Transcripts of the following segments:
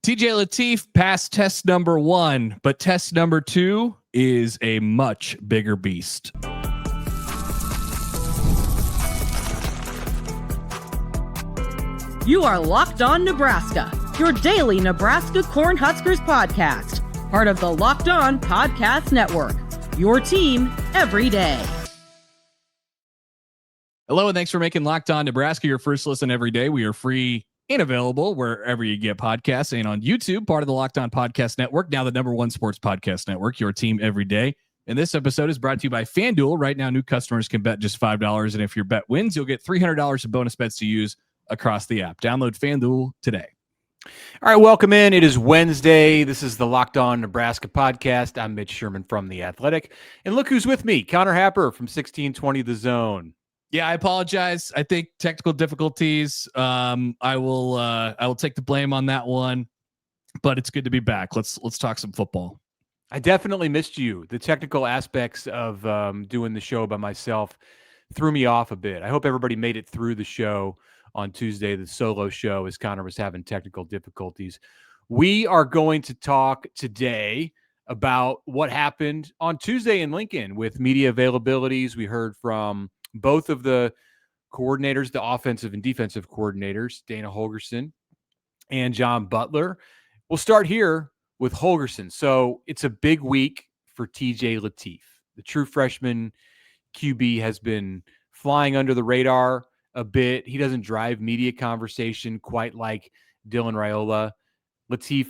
TJ Lateef passed test number 1, but test number 2 is a much bigger beast. You are Locked On Nebraska, your daily Nebraska Cornhuskers podcast, part of the Locked On Podcast Network, your team every day. Hello, and thanks for making Locked On Nebraska your first listen every day. We are free and available wherever you get podcasts and on YouTube, part of the Locked On Podcast Network, now the #1 sports podcast network, your team every day. And this episode is brought to you by FanDuel. Right now, new customers can bet just $5, and if your bet wins, you'll get $300 in bonus bets to use across the app. Download FanDuel today. All right, welcome in. It is Wednesday. This is the Locked On Nebraska podcast. I'm Mitch Sherman from The Athletic. And look who's with me, Connor Happer from 1620 The Zone. Yeah, I apologize. I think technical difficulties. I will take the blame on that one, but it's good to be back. Let's talk some football. I definitely missed you. The technical aspects of doing the show by myself threw me off a bit. I hope everybody made it through the show on Tuesday, the solo show, as Connor was having technical difficulties. We are going to talk today about what happened on Tuesday in Lincoln with media availabilities. We heard from both of the coordinators, the offensive and defensive coordinators, Dana Holgorsen and John Butler. We'll start here with Holgorsen. So it's a big week for TJ Lateef. The true freshman QB has been flying under the radar a bit. He doesn't drive media conversation quite like Dylan Raiola. Lateef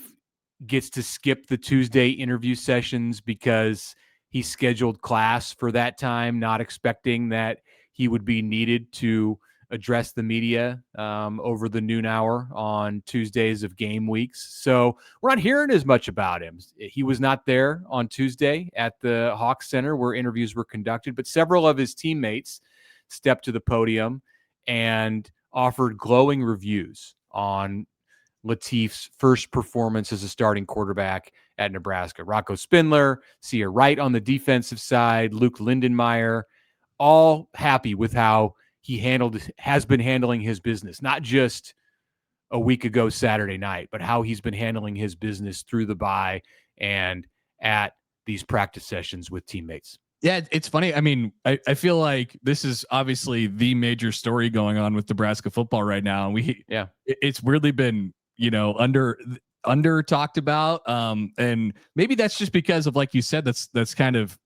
gets to skip the Tuesday interview sessions because he scheduled class for that time, not expecting that he would be needed to address the media over the noon hour on Tuesdays of game weeks. So we're not hearing as much about him. He was not there on Tuesday at the Hawks Center where interviews were conducted, but several of his teammates stepped to the podium and offered glowing reviews on Lateef's first performance as a starting quarterback at Nebraska. Rocco Spindler, Sia Wright on the defensive side, Luke Lindenmeyer, all happy with how he has been handling his business, not just a week ago Saturday night, but how he's been handling his business through the bye and at these practice sessions with teammates. Yeah, it's funny. I mean, I feel like this is obviously the major story going on with Nebraska football right now. And it's really been, under talked about. And maybe that's just because of, like you said, that's kind of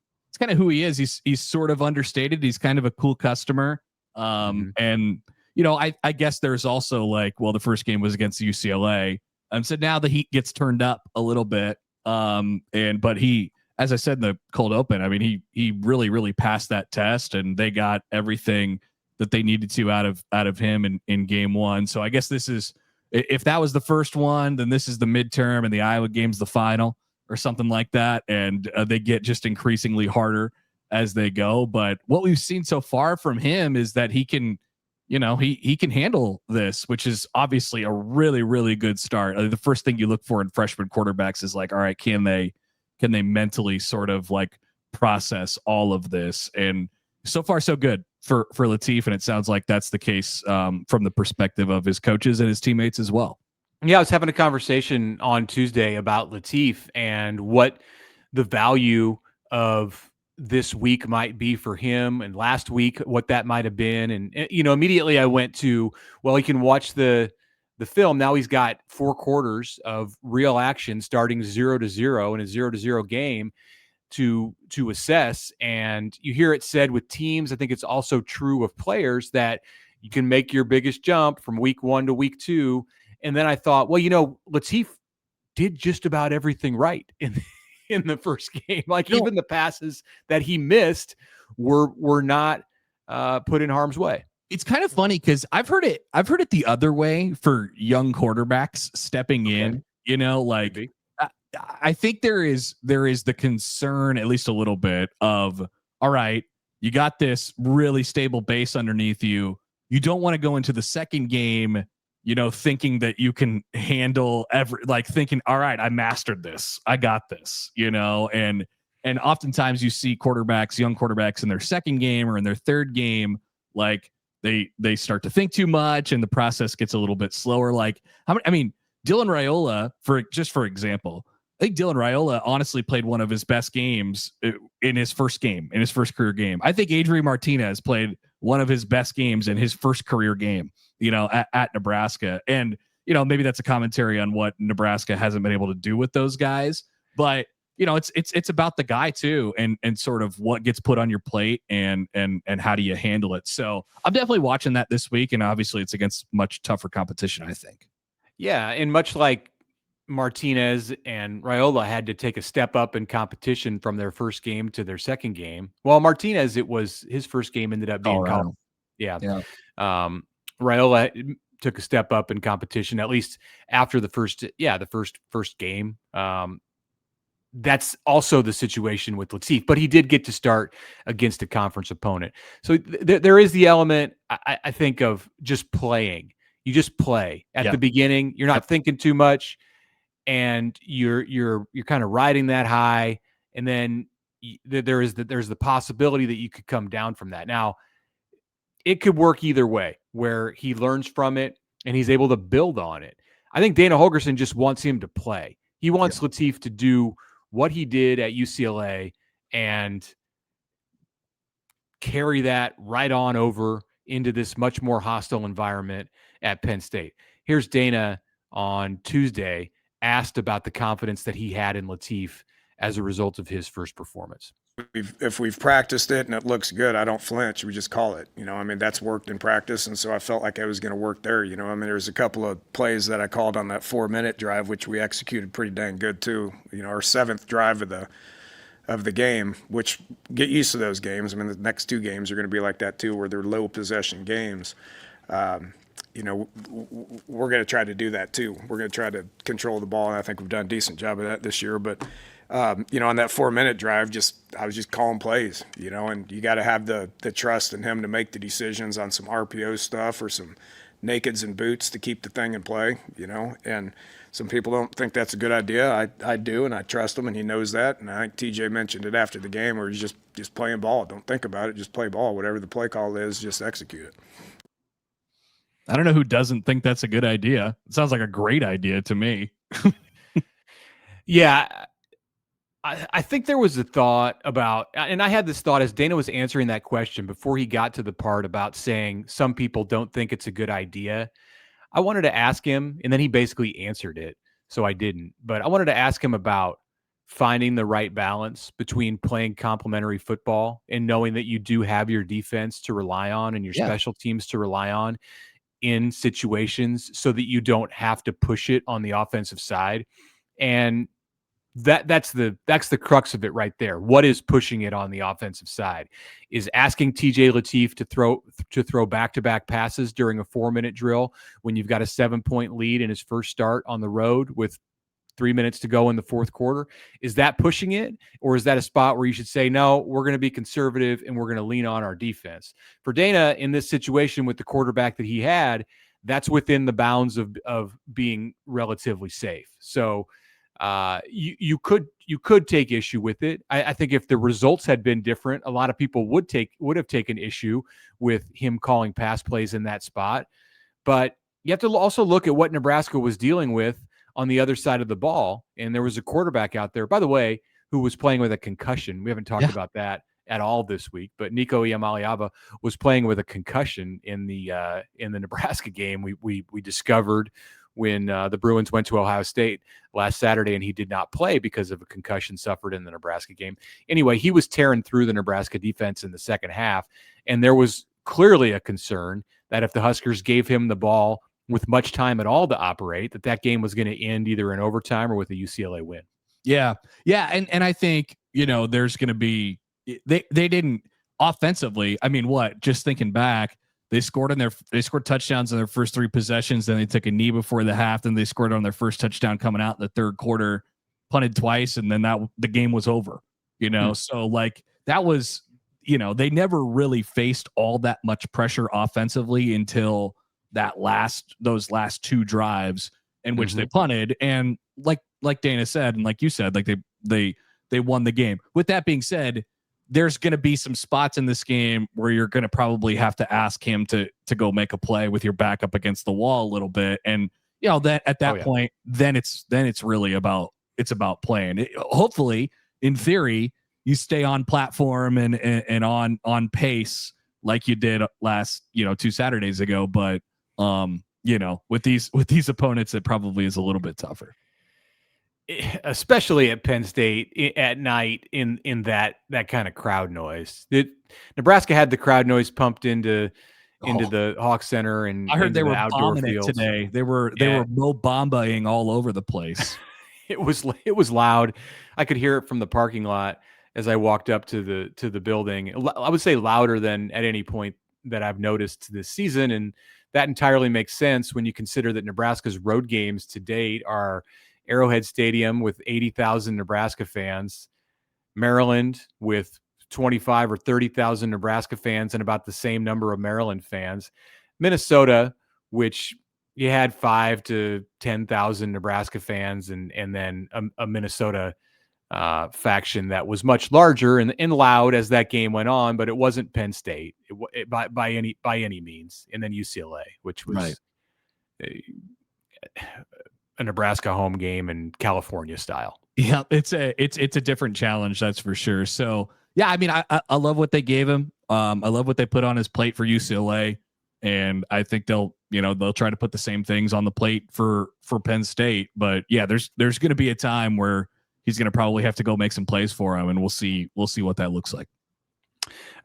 who he is. He's sort of understated. He's kind of a cool customer. And I guess there's also the first game was against UCLA. So now the heat gets turned up a little bit. But he, as I said in the cold open, I mean, he really, really passed that test, and they got everything that they needed to out of him in game one. So I guess this is, if that was the first one, then this is the midterm, and the Iowa game's the final or something like that. And they get just increasingly harder as they go. But what we've seen so far from him is that he can, he can handle this, which is obviously a really, really good start. The first thing you look for in freshman quarterbacks is all right, can they mentally sort of process all of this? And so far so good for Lateef. And it sounds like that's the case from the perspective of his coaches and his teammates as well. Yeah, I was having a conversation on Tuesday about Lateef and what the value of this week might be for him, and last week what that might have been. And immediately I went to, well, he can watch the film. Now he's got 4 quarters of real action starting 0-0 in a 0-0 game to assess. And you hear it said with teams, I think it's also true of players, that you can make your biggest jump from week 1 to week 2. And then I thought, well, Lateef did just about everything right in the first game. Even the passes that he missed were not put in harm's way. It's kind of funny because I've heard it the other way for young quarterbacks stepping in. I think there is the concern, at least a little bit, of, all right, you got this really stable base underneath you. You don't want to go into the second game, thinking that you can handle thinking, all right, I mastered this, I got this, and oftentimes you see young quarterbacks in their second game or in their third game, they start to think too much and the process gets a little bit slower. Dylan Raiola, for example, I think Dylan Raiola honestly played one of his best games in his first career game. I think Adrian Martinez played one of his best games in his first career game, at Nebraska. And, maybe that's a commentary on what Nebraska hasn't been able to do with those guys, but it's about the guy too, and sort of what gets put on your plate and how do you handle it. So I'm definitely watching that this week, and obviously it's against much tougher competition, I think. Yeah, and much like Martinez and Raiola had to take a step up in competition from their first game to their second game. Well, Martinez, it was his first game ended up being Colorado. Yeah. Raiola took a step up in competition, at least after the first game. That's also the situation with Lateef, but he did get to start against a conference opponent. So there is the element, I think, of just playing. You just play at the beginning. You're not thinking too much, and you're kind of riding that high. And then there's the possibility that you could come down from that. Now, it could work either way, where he learns from it and he's able to build on it. I think Dana Holgorsen just wants him to play. He wants Lateef to do what he did at UCLA and carry that right on over into this much more hostile environment at Penn State. Here's Dana on Tuesday, asked about the confidence that he had in Lateef as a result of his first performance. If we've practiced it and it looks good, I don't flinch. We just call it. That's worked in practice, and so I felt like I was going to work there. There's a couple of plays that I called on that 4-minute drive, which we executed pretty dang good too. Our 7th drive of the game, which get used to those games. The next 2 games are going to be like that too, where they're low possession games. We're going to try to do that too. We're going to try to control the ball, and I think we've done a decent job of that this year. But on that 4-minute drive, I was just calling plays, and you got to have the trust in him to make the decisions on some RPO stuff or some nakeds and boots to keep the thing in play, and some people don't think that's a good idea. I do, and I trust him, and he knows that. And I think TJ mentioned it after the game, where he's just playing ball. Don't think about it, just play ball. Whatever the play call is, just execute it. I don't know who doesn't think that's a good idea. It sounds like a great idea to me. Yeah. I think there was a thought about, and I had this thought as Dana was answering that question before he got to the part about saying some people don't think it's a good idea. I wanted to ask him, and then he basically answered it, so I didn't. But I wanted to ask him about finding the right balance between playing complementary football and knowing that you do have your defense to rely on and your special teams to rely on in situations so that you don't have to push it on the offensive side. And that's the crux of it right there. What is pushing it on the offensive side? Is asking TJ Lateef to throw back-to-back passes during a 4-minute drill when you've got a 7-point lead in his first start on the road with 3 minutes to go in the fourth quarter? Is that pushing it, or is that a spot where you should say, no, we're going to be conservative and we're going to lean on our defense? For Dana, in this situation with the quarterback that he had, that's within the bounds of being relatively safe. So you could take issue with it. I think if the results had been different, a lot of people would have taken issue with him calling pass plays in that spot. But you have to also look at what Nebraska was dealing with on the other side of the ball. And there was a quarterback out there, by the way, who was playing with a concussion. We haven't talked about that at all this week, but Nico Iamaleava was playing with a concussion in the Nebraska game. We discovered when the Bruins went to Ohio State last Saturday, and he did not play because of a concussion suffered in the Nebraska game. Anyway, he was tearing through the Nebraska defense in the second half, and there was clearly a concern that if the Huskers gave him the ball with much time at all to operate, that game was going to end either in overtime or with a UCLA win. Yeah. And I think, there's going to be, they didn't offensively. Just thinking back, they scored touchdowns in their first 3 possessions. Then they took a knee before the half. Then they scored on their first touchdown coming out in the third quarter, punted twice. And then the game was over, So that was, they never really faced all that much pressure offensively until those last 2 drives in which they punted. And like Dana said, and like you said, they won the game. With that being said, there's going to be some spots in this game where you're going to probably have to ask him to go make a play with your back up against the wall a little bit. And, that at that point, then it's really about playing. Hopefully, in theory, you stay on platform and on pace like you did last 2 Saturdays ago. But with these opponents, it probably is a little bit tougher, especially at Penn State at night in that kind of crowd noise. Nebraska had the crowd noise pumped into the Hawk Center, and I heard they were outdoor bombing fields it today. They were Mo Bambaing all over the place. It was loud. I could hear it from the parking lot as I walked up to the building. I would say louder than at any point that I've noticed this season, and that entirely makes sense when you consider that Nebraska's road games to date are Arrowhead Stadium with 80,000 Nebraska fans, Maryland with 25 or 30,000 Nebraska fans and about the same number of Maryland fans, Minnesota, which you had 5 to 10,000 Nebraska fans, and then a Minnesota faction that was much larger and loud as that game went on, but it wasn't Penn State by any means, and then UCLA, which was a Nebraska home game in California style. Yeah, it's a different challenge, that's for sure. So yeah, I mean, I love what they gave him. I love what they put on his plate for UCLA, and I think they'll try to put the same things on the plate for Penn State. But yeah, there's going to be a time where he's going to probably have to go make some plays for him, and we'll see what that looks like.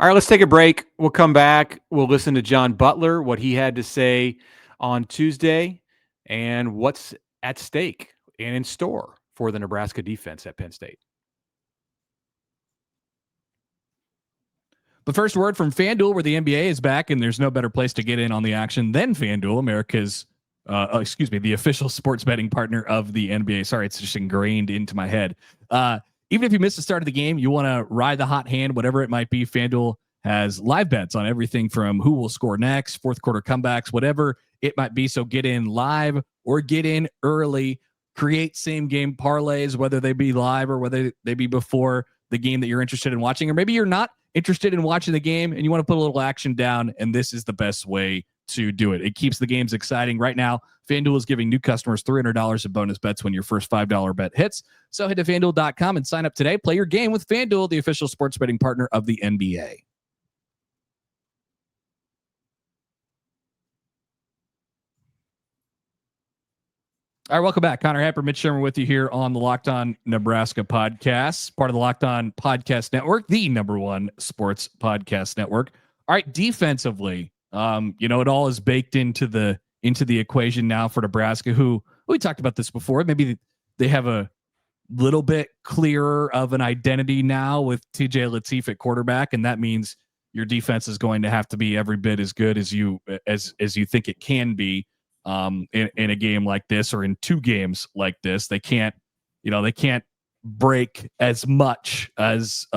All right, let's take a break. We'll come back. We'll listen to John Butler, what he had to say on Tuesday, and what's at stake and in store for the Nebraska defense at Penn State. The first word from FanDuel, where the NBA is back, and there's no better place to get in on the action than FanDuel, America's, the official sports betting partner of the NBA. Sorry, it's just ingrained into my head. Even if you miss the start of the game, you want to ride the hot hand, whatever it might be. FanDuel has live bets on everything from who will score next, fourth quarter comebacks, whatever it might be. So get in live or get in early. Create same game parlays, whether they be live or whether they be before the game that you're interested in watching, or maybe you're not interested in watching the game and you want to put a little action down, and this is the best way to do it. It keeps the games exciting. Right now, FanDuel is giving new customers $300 in bonus bets when your first $5 bet hits. So head to FanDuel.com and sign up today. Play your game with FanDuel, the official sports betting partner of the NBA. All right, welcome back. Connor Happer, Mitch Sherman with you here on the Locked On Nebraska podcast, part of the Locked On Podcast Network, the #1 sports podcast network. All right, defensively, it all is baked into the equation now for Nebraska, who we talked about this before. Maybe they have a little bit clearer of an identity now with TJ Lateef at quarterback, and that means your defense is going to have to be every bit as good as you think it can be. In a game like this, or in 2 games like this, they can't break as much as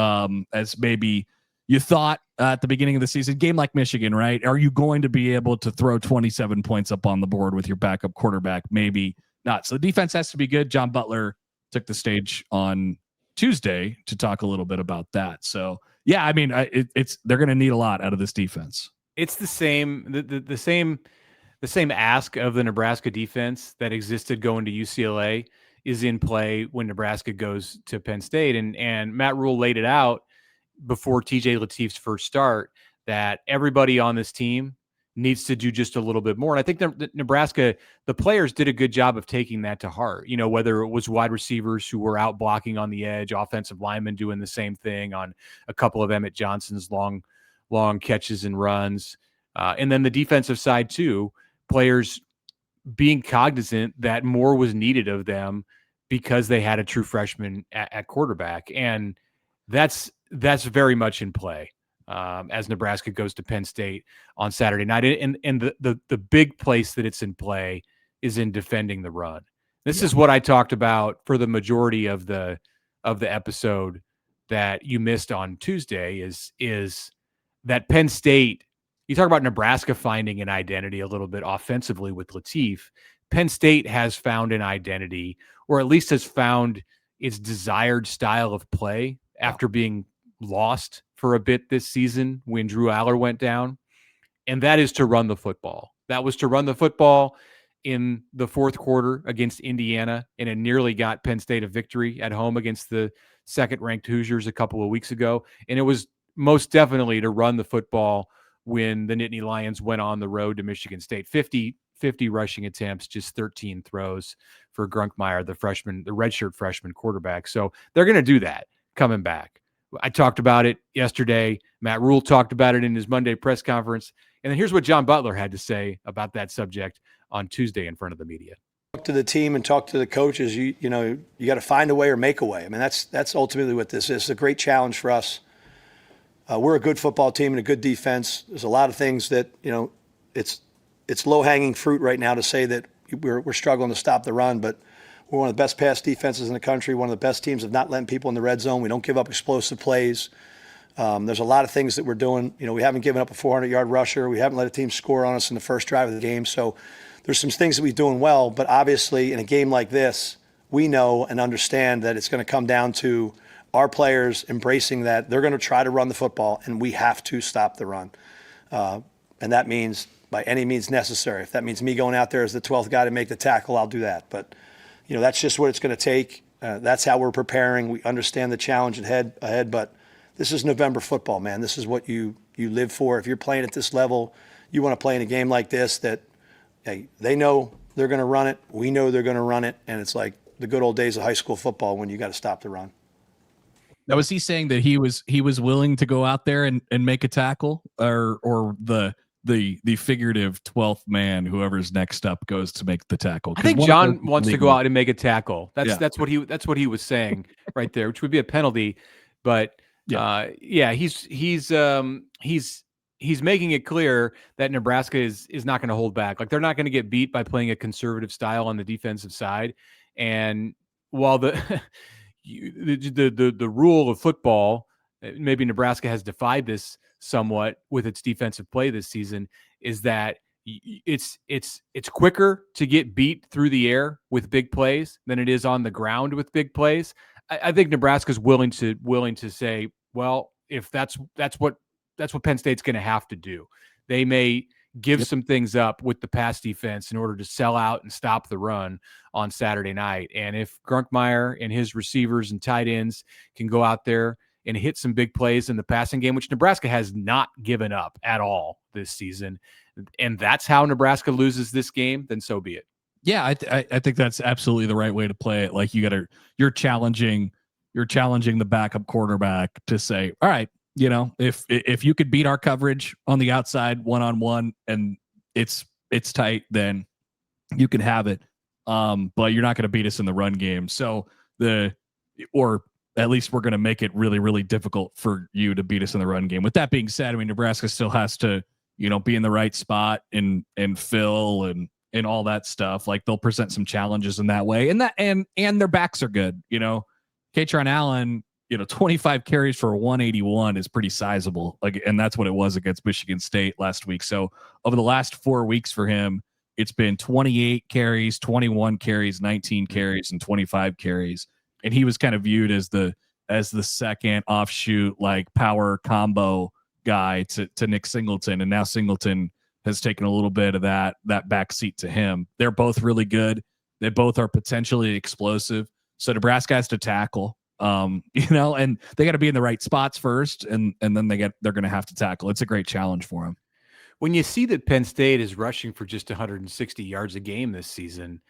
maybe you thought at the beginning of the season. Game like Michigan, right? Are you going to be able to throw 27 points up on the board with your backup quarterback? Maybe not. So the defense has to be good. John Butler took the stage on Tuesday to talk a little bit about that. So yeah, I mean, they're going to need a lot out of this defense. It's the same ask of the Nebraska defense that existed going to UCLA is in play when Nebraska goes to Penn State. And Matt Rule laid it out before TJ Lateef's first start that everybody on this team needs to do just a little bit more. And I think that Nebraska, the players did a good job of taking that to heart, whether it was wide receivers who were out blocking on the edge, offensive linemen doing the same thing on a couple of Emmett Johnson's long catches and runs. And then the defensive side too, players being cognizant that more was needed of them because they had a true freshman at quarterback. And that's very much in play as Nebraska goes to Penn State on Saturday night. And the big place that it's in play is in defending the run. This is what I talked about for the majority of the episode that you missed on Tuesday is that Penn State, you talk about Nebraska finding an identity a little bit offensively with Lateef. Penn State has found an identity, or at least has found its desired style of play after being lost for a bit this season when Drew Aller went down. And that is to run the football. That was to run the football in the fourth quarter against Indiana, and it nearly got Penn State a victory at home against the second-ranked Hoosiers a couple of weeks ago. And it was most definitely to run the football when the Nittany Lions went on the road to Michigan State. 50 rushing attempts, just 13 throws for Grunkmeyer, the redshirt freshman quarterback. So they're going to do that coming back. I talked about it yesterday. Matt Rule talked about it in his Monday press conference. And then here's what John Butler had to say about that subject on Tuesday in front of the media. Talk to the team and talk to the coaches. You got to find a way or make a way. I mean, that's ultimately what this is. It's a great challenge for us. We're a good football team and a good defense. There's a lot of things that, it's low-hanging fruit right now to say that we're struggling to stop the run, but we're one of the best pass defenses in the country, one of the best teams of not letting people in the red zone. We don't give up explosive plays. There's a lot of things that we're doing. We haven't given up a 400-yard rusher. We haven't let a team score on us in the first drive of the game. So there's some things that we're doing well, but obviously in a game like this, we know and understand that it's going to come down to our players embracing that they're going to try to run the football, and we have to stop the run. And that means by any means necessary. If that means me going out there as the 12th guy to make the tackle, I'll do that. But, that's just what it's going to take. That's how we're preparing. We understand the challenge ahead, but this is November football, man. This is what you live for. If you're playing at this level, you want to play in a game like this that, hey, they know they're going to run it. We know they're going to run it. And it's like the good old days of high school football when you got to stop the run. Now, was he saying that he was willing to go out there and make a tackle, or the figurative 12th man, whoever's next up, goes to make the tackle? I think John wants to go out and make a tackle. That's what he was saying right there, which would be a penalty. But he's making it clear that Nebraska is not going to hold back. Like, they're not going to get beat by playing a conservative style on the defensive side. And while the rule of football, maybe Nebraska has defied this somewhat with its defensive play this season, is that it's quicker to get beat through the air with big plays than it is on the ground with big plays. I think Nebraska's willing to say, well, if that's what Penn State's going to have to do. They may give some things up with the pass defense in order to sell out and stop the run on Saturday night. And if Grunkmeyer and his receivers and tight ends can go out there and hit some big plays in the passing game, which Nebraska has not given up at all this season, and that's how Nebraska loses this game, then so be it. Yeah, I think that's absolutely the right way to play it. Like, you're challenging the backup quarterback to say, all right, if you could beat our coverage on the outside one-on-one and it's tight, then you can have it. But you're not going to beat us in the run game. So or at least we're going to make it really, really difficult for you to beat us in the run game. With that being said, I mean, Nebraska still has to, be in the right spot and fill and all that stuff. Like, they'll present some challenges in that way, and their backs are good. Kaytron Allen, 25 carries for 181 is pretty sizable. Like, and that's what it was against Michigan State last week. So over the last 4 weeks for him, it's been 28 carries, 21 carries, 19 carries, and 25 carries. And he was kind of viewed as the second offshoot, like, power combo guy to Nick Singleton. And now Singleton has taken a little bit of that back seat to him. They're both really good. They both are potentially explosive. So Nebraska has to tackle, and they got to be in the right spots first, and then they're going to have to tackle. It's a great challenge for them. When you see that Penn State is rushing for just 160 yards a game this season,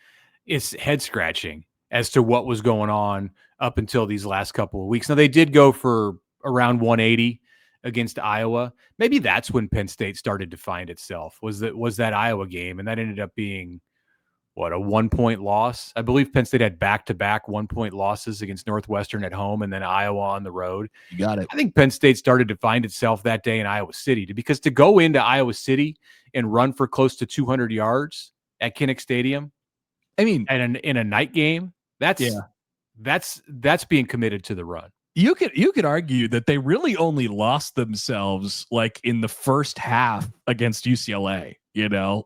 it's head scratching as to what was going on up until these last couple of weeks. Now, they did go for around 180 against Iowa. Maybe that's when Penn State started to find itself, was that Iowa game, and that ended up being a 1-point loss. I believe Penn State had back-to-back 1-point losses against Northwestern at home and then Iowa on the road. You got it. I think Penn State started to find itself that day in Iowa City, because to go into Iowa City and run for close to 200 yards at Kinnick Stadium, I mean, in a night game, that's being committed to the run. You could argue that they really only lost themselves like in the first half against UCLA. That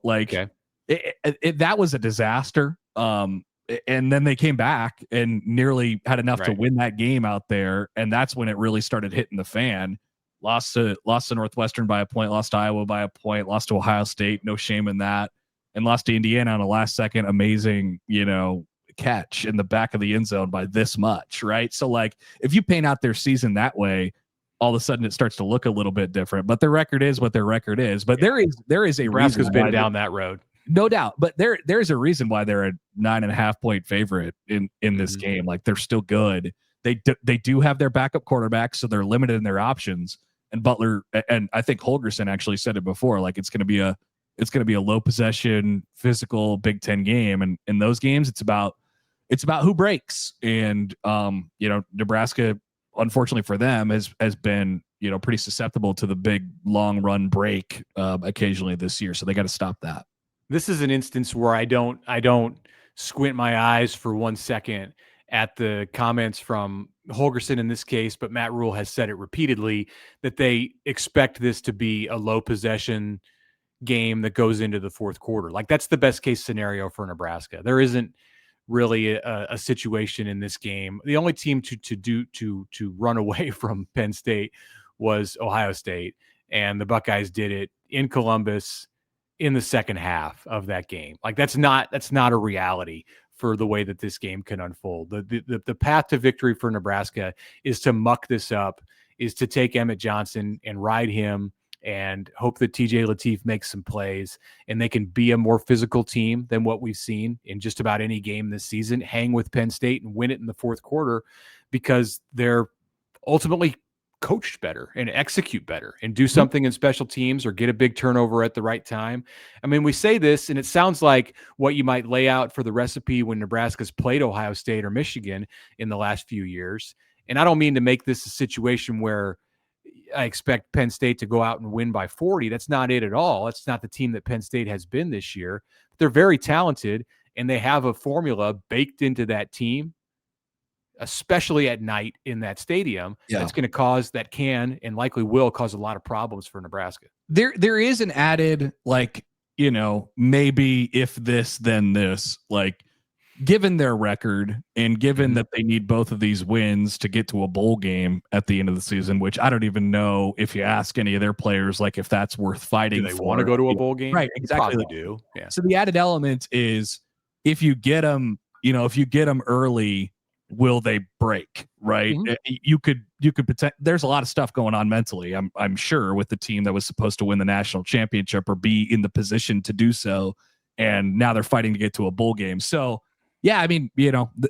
was a disaster. And then they came back and nearly had enough to win that game out there, and that's when it really started hitting the fan. Lost to Northwestern by a point, lost to Iowa by a point, lost to Ohio State. No shame in that. and lost to Indiana on a last second amazing, catch in the back of the end zone by this much, right? So like if you paint out their season that way, all of a sudden it starts to look a little bit different. But their record is what their record is. But there is a Nebraska's reason been down that road. No doubt. But there's a reason why they're a 9.5 point favorite in this game. Like they're still good. They do have their backup quarterback, so they're limited in their options. And Butler, and I think Holgorsen actually said it before, like it's going to be a low possession, physical Big Ten game. And in those games, it's about who breaks. And Nebraska, unfortunately for them, has been pretty susceptible to the big long run break occasionally this year. So they got to stop that. This is an instance where I don't squint my eyes for 1 second at the comments from Holgorsen in this case, but Matt Rule has said it repeatedly that they expect this to be a low possession game that goes into the fourth quarter. Like that's the best case scenario for Nebraska. There isn't really a situation in this game. The only team to run away from Penn State was Ohio State, and the Buckeyes did it in Columbus in the second half of that game. Like that's not a reality for the way that this game can unfold. The path to victory for Nebraska is to muck this up, is to take Emmett Johnson and ride him and hope that TJ Lateef makes some plays and they can be a more physical team than what we've seen in just about any game this season, hang with Penn State and win it in the fourth quarter because they're ultimately coached better and execute better and do something in special teams or get a big turnover at the right time. I mean, we say this and it sounds like what you might lay out for the recipe when Nebraska's played Ohio State or Michigan in the last few years. And I don't mean to make this a situation where I expect Penn State to go out and win by 40. That's not it at all. That's not the team that Penn State has been this year. They're very talented and they have a formula baked into that team, especially at night in that stadium. That's going to cause, that can and likely will cause a lot of problems for Nebraska. There is an added, like, maybe if this, then this, like, given their record and given that they need both of these wins to get to a bowl game at the end of the season, which I don't even know if you ask any of their players, like if that's worth fighting. Do they want to go to a bowl game? Right. Exactly. Probably do. Yeah. So the added element is if you get them, early, will they break? Right. You could there's a lot of stuff going on mentally. I'm sure with the team that was supposed to win the national championship or be in the position to do so. And now they're fighting to get to a bowl game. So, yeah, I mean,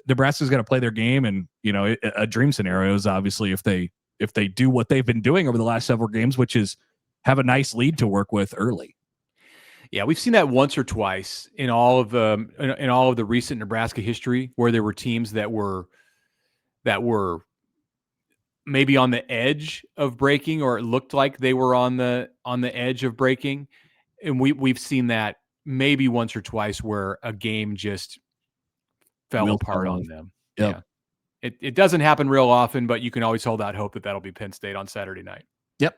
Nebraska's got to play their game, and a dream scenario is obviously if they do what they've been doing over the last several games, which is have a nice lead to work with early. Yeah, we've seen that once or twice in all of the recent Nebraska history, where there were teams that were maybe on the edge of breaking, or it looked like they were on the edge of breaking, and we've seen that maybe once or twice where a game just fell apart on them. Yep. Yeah. It doesn't happen real often, but you can always hold out hope that that'll be Penn State on Saturday night. Yep.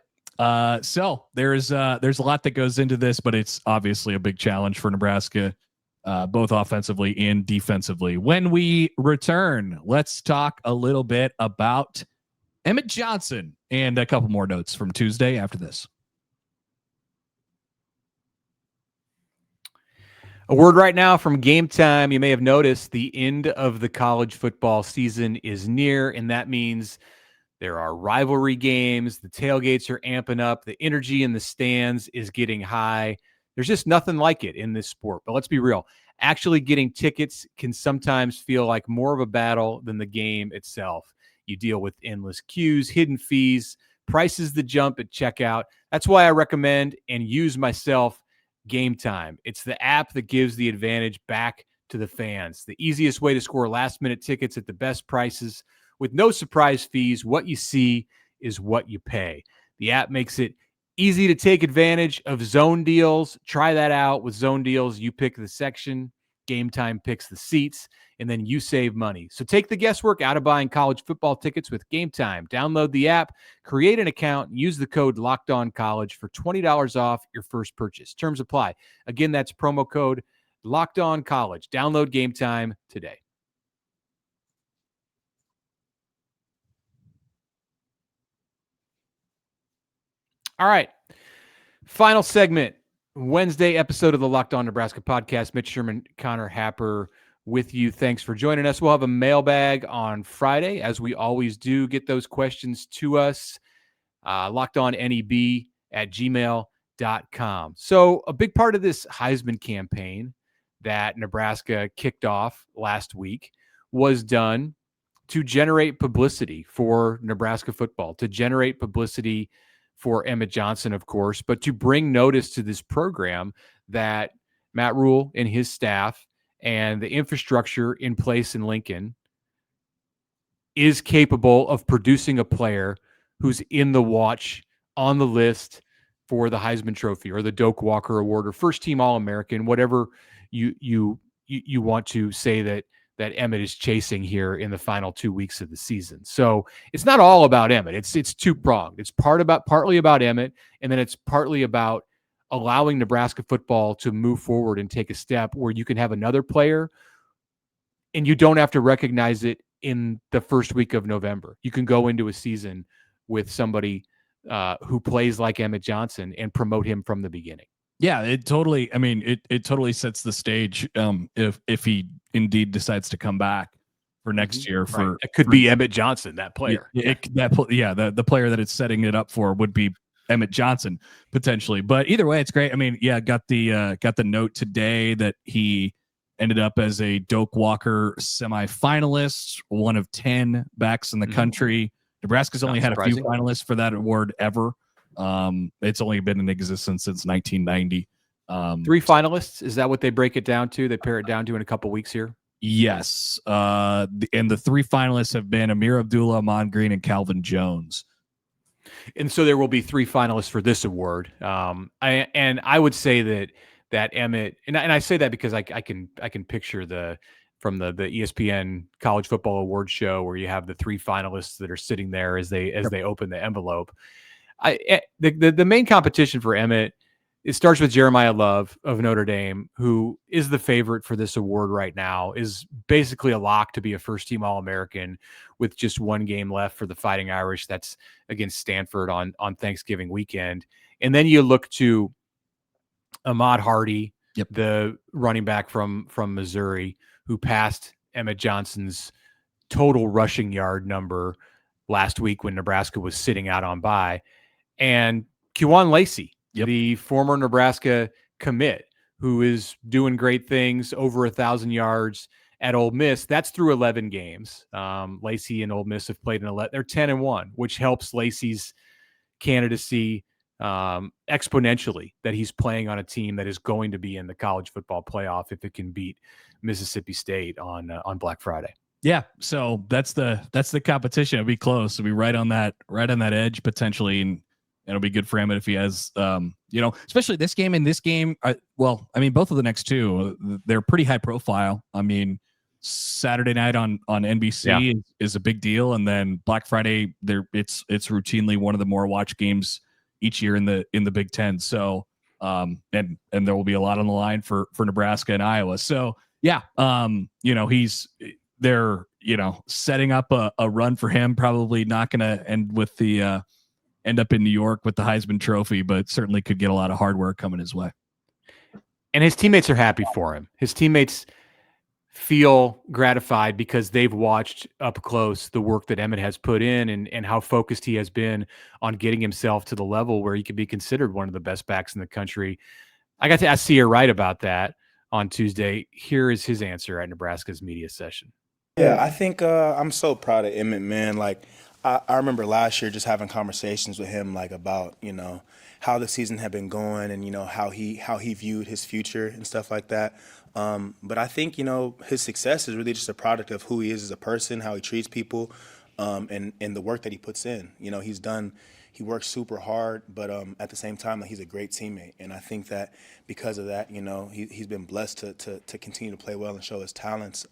So there's a lot that goes into this, but it's obviously a big challenge for Nebraska, both offensively and defensively. When we return, let's talk a little bit about Emmett Johnson and a couple more notes from Tuesday after this. A word right now from Game Time. You may have noticed the end of the college football season is near, and that means there are rivalry games. The tailgates are amping up. The energy in the stands is getting high. There's just nothing like it in this sport. But let's be real. Actually getting tickets can sometimes feel like more of a battle than the game itself. You deal with endless queues, hidden fees, prices that jump at checkout. That's why I recommend and use myself Game Time. It's the app that gives the advantage back to the fans. The easiest way to score last-minute tickets at the best prices with no surprise fees. What you see is what you pay. The app makes it easy to take advantage of zone deals. Try that out with zone deals. You pick the section, Game Time picks the seats, and then you save money. So take the guesswork out of buying college football tickets with Game Time. Download the app, create an account, and use the code LOCKEDONCollege for $20 off your first purchase. Terms apply. Again, that's promo code LOCKEDONCollege. Download Game Time today. All right. Final segment Wednesday episode of the Locked On Nebraska podcast. Mitch Sherman, Connor Happer with you. Thanks for joining us. We'll have a mailbag on Friday, as we always do. Get those questions to us. LockedOnNEB@gmail.com. So a big part of this Heisman campaign that Nebraska kicked off last week was done to generate publicity for Nebraska football, to generate publicity for Emmett Johnson, of course, but to bring notice to this program that Matt Rule and his staff and the infrastructure in place in Lincoln is capable of producing a player who's in the watch, on the list for the Heisman Trophy or the Doak Walker Award or first team All-American, whatever you want to say that Emmett is chasing here in the final 2 weeks of the season. So it's not all about Emmett. It's two-pronged. It's partly about Emmett, and then it's partly about allowing Nebraska football to move forward and take a step where you can have another player and you don't have to recognize it in the first week of November. You can go into a season with somebody who plays like Emmett Johnson and promote him from the beginning. Yeah, it totally sets the stage if he indeed decides to come back for next year. It could be Emmett Johnson, that player. The player that it's setting it up for would be Emmett Johnson potentially. But either way, it's great. I mean, got the note today that he ended up as a Doak Walker semifinalist, one of 10 backs in the country. Nebraska's only had a few finalists for that award ever. It's only been in existence since 1990. 3 finalists. Is that what they break it down to? They pare it down to in a couple weeks here? Yes. And the 3 finalists have been Amir Abdullah, Amon Green, and Calvin Jones. And so there will be 3 finalists for this award. I would say that Emmett, and I say that because I can picture from the ESPN College Football Awards show where you have the 3 finalists that are sitting there as they open the envelope. The main competition for Emmett, it starts with Jeremiah Love of Notre Dame, who is the favorite for this award right now, is basically a lock to be a first-team All-American with just 1 game left for the Fighting Irish. That's against Stanford on Thanksgiving weekend. And then you look to Ahmad Hardy, the running back from Missouri, who passed Emmett Johnson's total rushing yard number last week when Nebraska was sitting out on bye. And Kewan Lacey, the former Nebraska commit, who is doing great things, over 1,000 yards at Ole Miss. That's through 11 games. Lacey and Ole Miss have played in 11. They're 10-1, which helps Lacey's candidacy exponentially, that he's playing on a team that is going to be in the college football playoff if it can beat Mississippi State on Black Friday. Yeah, so that's the competition. It'll be close. It'll be right on that edge potentially, and it'll be good for him if he has, especially this game. And this game, both of the next 2, they're pretty high profile. I mean, Saturday night on NBC is a big deal, and then Black Friday, it's routinely one of the more watched games each year in the Big Ten. So, and there will be a lot on the line for Nebraska and Iowa. So, they're setting up a run for him. Probably not going to end up in New York with the Heisman Trophy, but certainly could get a lot of hard work coming his way. And his teammates are happy for him. His teammates feel gratified because they've watched up close the work that Emmett has put in and how focused he has been on getting himself to the level where he could be considered one of the best backs in the country. I got to ask Sear Wright about that on Tuesday. Here is his answer at Nebraska's media session. Yeah, I think I'm so proud of Emmett, man. Like, I remember last year just having conversations with him, like, about, how the season had been going and, how he viewed his future and stuff like that. But I think, his success is really just a product of who he is as a person, how he treats people, and the work that he puts in. He works super hard, but at the same time, like, he's a great teammate. And I think that because of that, he's been blessed to continue to play well and show his talents.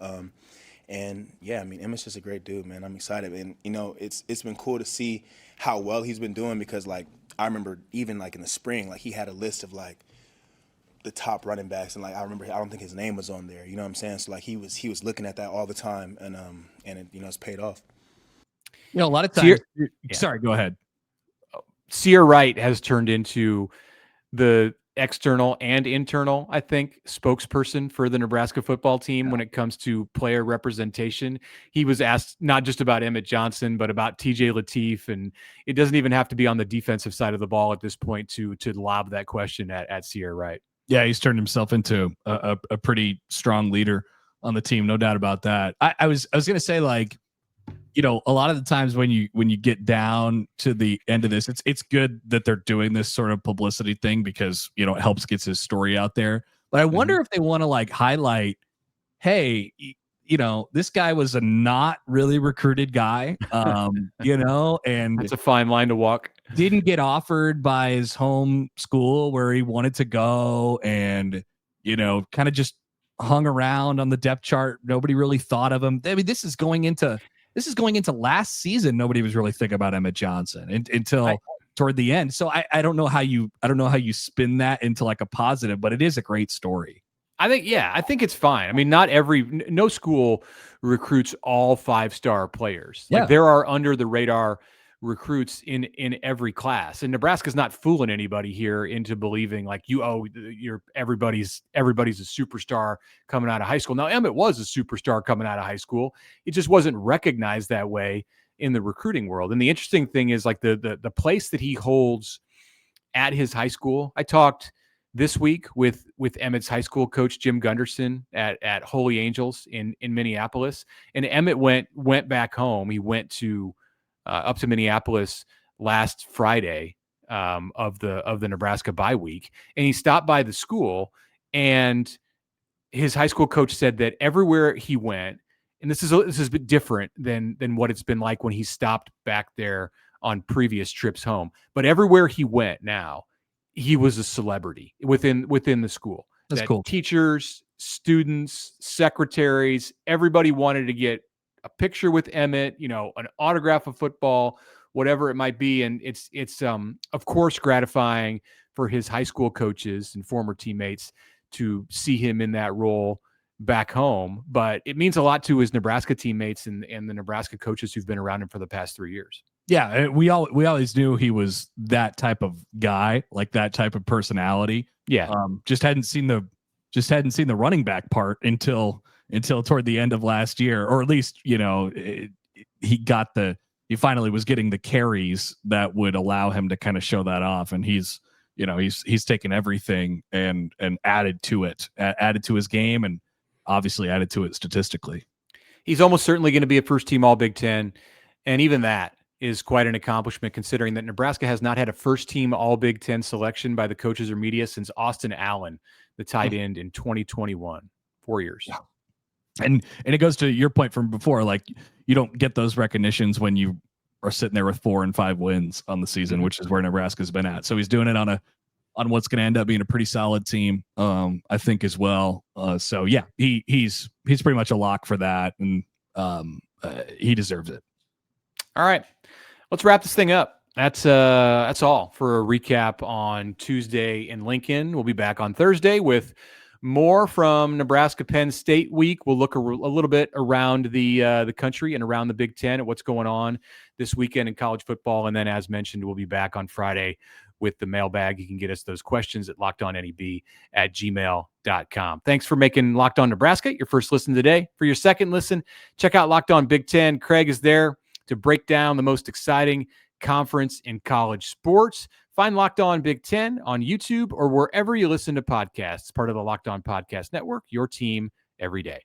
And yeah, I mean, Emmett's just a great dude, man. I'm excited. And, it's been cool to see how well he's been doing because, like, I remember even, like, in the spring, like, he had a list of, like, the top running backs. And, like, I remember, I don't think his name was on there. You know what I'm saying? So, like, he was looking at that all the time. And it, it's paid off. A lot of times. Sorry, go ahead. Sear Wright has turned into the external and internal, I think, spokesperson for the Nebraska football team when it comes to player representation. He was asked not just about Emmett Johnson, but about TJ Lateef, and it doesn't even have to be on the defensive side of the ball at this point to lob that question at Sierra Wright. Yeah, he's turned himself into a pretty strong leader on the team, no doubt about that. I was gonna say, like, a lot of the times when you get down to the end of this, it's good that they're doing this sort of publicity thing because it helps gets his story out there. But I wonder if they want to like highlight, hey, this guy was a not really recruited guy, and That's a fine line to walk. Didn't get offered by his home school where he wanted to go, and kind of just hung around on the depth chart. Nobody really thought of him. I mean, this is going into last season. Nobody was really thinking about Emmett Johnson until toward the end. So I don't know how you spin that into like a positive, but it is a great story. I think it's fine. I mean, no school recruits all 5-star players. Like there are under the radar recruits in every class, and Nebraska's not fooling anybody here into believing like everybody's a superstar coming out of high school. Now Emmett was a superstar coming out of high school. It just wasn't recognized that way in the recruiting world. And the interesting thing is like the place that he holds at his high school. I talked this week with Emmett's high school coach, Jim Gunderson at Holy Angels in Minneapolis. And Emmett went back home. He went to up to Minneapolis last Friday of the Nebraska bye week, and he stopped by the school, and his high school coach said that everywhere he went, and this is a bit different than what it's been like when he stopped back there on previous trips home, but everywhere he went now, he was a celebrity within the school. That's cool. Teachers, students, secretaries, everybody wanted to get a picture with Emmett, an autograph of football, whatever it might be. And it's of course gratifying for his high school coaches and former teammates to see him in that role back home. But it means a lot to his Nebraska teammates and the Nebraska coaches who've been around him for the past 3 years. Yeah, we always knew he was that type of guy, like that type of personality. Yeah. Just hadn't seen the running back part until toward the end of last year, or at least, he finally was getting the carries that would allow him to kind of show that off. And he's taken everything and added to his game, and obviously added to it statistically. He's almost certainly going to be a first team All Big Ten. And even that is quite an accomplishment, considering that Nebraska has not had a first team All Big Ten selection by the coaches or media since Austin Allen, the tight end, in 2021. 4 years. Yeah. And it goes to your point from before, like you don't get those recognitions when you are sitting there with 4 and 5 wins on the season, which is where Nebraska's been at. So he's doing it on what's going to end up being a pretty solid team, I think, as well. So yeah, he's pretty much a lock for that, and he deserves it. All right, let's wrap this thing up. That's all for a recap on Tuesday in Lincoln. We'll be back on Thursday with more from Nebraska Penn State week. We'll look a little bit around the country and around the Big Ten at what's going on this weekend in college football. And then, as mentioned, we'll be back on Friday with the mailbag. You can get us those questions at lockedonneb@gmail.com. Thanks for making Locked On Nebraska your first listen today. For your second listen, check out Locked On Big Ten. Craig is there to break down the most exciting conference in college sports. Find Locked On Big Ten on YouTube or wherever you listen to podcasts. Part of the Locked On Podcast Network, your team every day.